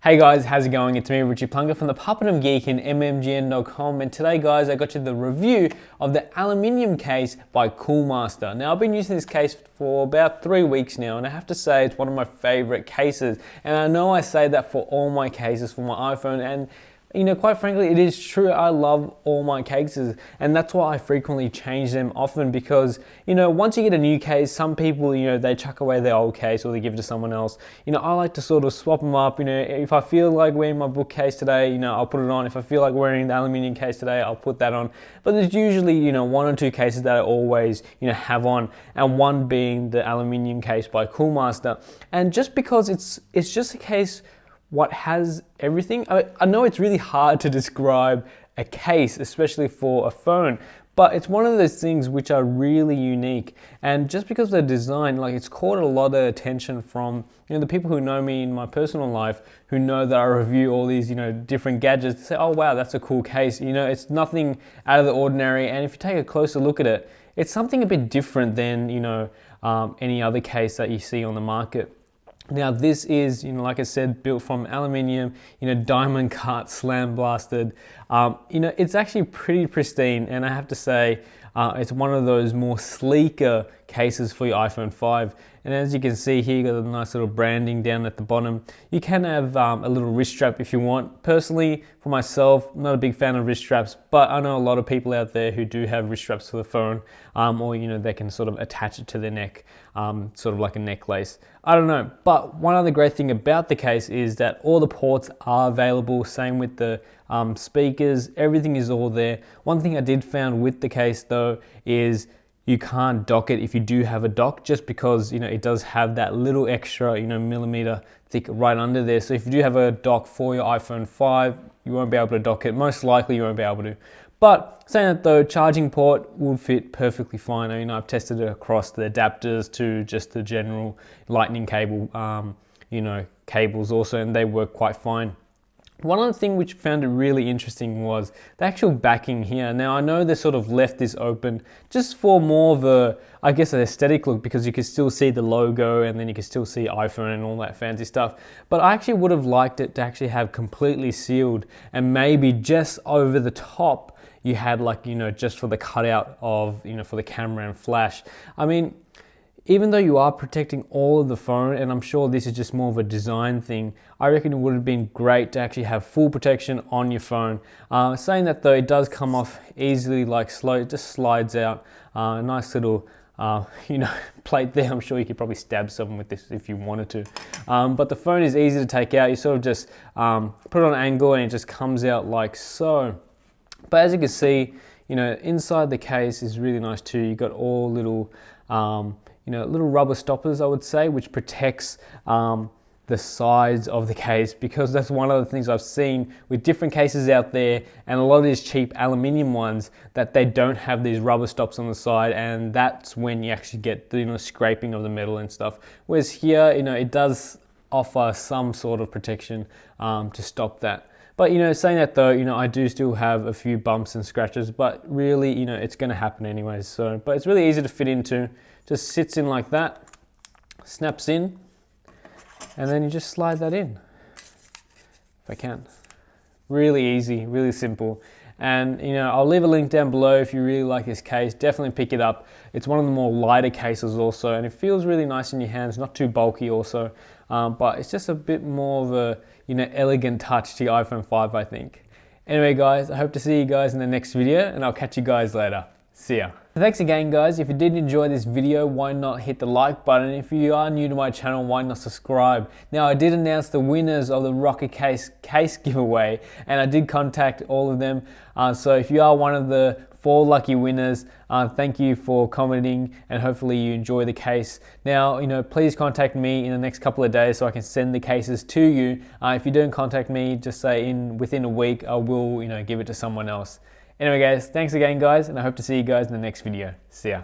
Hey guys, how's it going? It's me, Richie Plunker from the Puppet Geek in mmgn.com, and today guys I got you the review of the aluminium case by Coolmaster. Now I've been using this case for about 3 weeks now, and I have to say it's one of my favorite cases, and I know I say that for all my cases for my iPhone, and you know, quite frankly, it is true. I love all my cases, and that's why I frequently change them often because, you know, once you get a new case, some people, you know, they chuck away their old case or they give it to someone else. You know, I like to sort of swap them up. You know, if I feel like wearing my bookcase today, you know, I'll put it on. If I feel like wearing the aluminium case today, I'll put that on. But there's usually, you know, 1 or 2 cases that I always, you know, have on, and one being the aluminium case by Coolmaster. And just because it's just a case what has everything. I know it's really hard to describe a case, especially for a phone, but it's one of those things which are really unique. And just because of the design, like, it's caught a lot of attention from, you know, the people who know me in my personal life, who know that I review all these, you know, different gadgets. They say, oh wow, that's a cool case. You know, it's nothing out of the ordinary. And if you take a closer look at it, it's something a bit different than, you know, any other case that you see on the market. Now this is, you know, like I said, built from aluminium, you know, diamond cut, slam blasted. You know, it's actually pretty pristine, and I have to say, it's one of those more sleeker cases for your iPhone 5. And as you can see here, you got a nice little branding down at the bottom. You can have a little wrist strap if you want. Personally, for myself, I'm not a big fan of wrist straps, but I know a lot of people out there who do have wrist straps for the phone, or, you know, they can sort of attach it to their neck, sort of like a necklace. I don't know, but one other great thing about the case is that all the ports are available. Same with the speakers, everything is all there. One thing I did found with the case though is you can't dock it if you do have a dock, just because, you know, it does have that little extra, you know, millimeter thick right under there. So if you do have a dock for your iPhone 5, you won't be able to dock it. Most likely you won't be able to. But saying that though, charging port will fit perfectly fine. I mean, I've tested it across the adapters to just the general lightning cable, you know, cables also, and they work quite fine. One other thing which found it really interesting was the actual backing here. Now I know they sort of left this open just for more of a, I guess, an aesthetic look, because you can still see the logo and then you can still see iPhone and all that fancy stuff. But I actually would have liked it to actually have completely sealed, and maybe just over the top you had, like, you know, just for the cutout of, you know, for the camera and flash. I mean, even though you are protecting all of the phone, and I'm sure this is just more of a design thing, I reckon it would have been great to actually have full protection on your phone. Saying that though, it does come off easily, like slow, it just slides out. A nice little, you know, plate there. I'm sure you could probably stab someone with this if you wanted to. But the phone is easy to take out. You sort of just put it on an angle and it just comes out like so. But as you can see, you know, inside the case is really nice too. You got all little, you know, little rubber stoppers, I would say, which protects the sides of the case, because that's one of the things I've seen with different cases out there, and a lot of these cheap aluminium ones, that they don't have these rubber stops on the side, and that's when you actually get the, you know, scraping of the metal and stuff. Whereas here, you know, it does offer some sort of protection to stop that. But, you know, saying that though, you know, I do still have a few bumps and scratches, but really, you know, it's going to happen anyways. So, but it's really easy to fit into. Just sits in like that, snaps in, and then you just slide that in, if I can. Really easy, really simple. And, you know, I'll leave a link down below if you really like this case. Definitely pick it up. It's one of the more lighter cases also, and it feels really nice in your hands, not too bulky also. But it's just a bit more of a, you know, elegant touch to your iPhone 5, I think. Anyway guys, I hope to see you guys in the next video, and I'll catch you guys later. See ya. Thanks again guys. If you did enjoy this video, why not hit the like button? If you are new to my channel, why not subscribe? Now I did announce the winners of the ROCKERCASE case giveaway, and I did contact all of them. So if you are one of the 4 lucky winners, thank you for commenting, and hopefully you enjoy the case. Now, you know, please contact me in the next couple of days so I can send the cases to you. If you don't contact me, just say within a week, I will, you know, give it to someone else. Anyway guys, thanks again guys, and I hope to see you guys in the next video. See ya.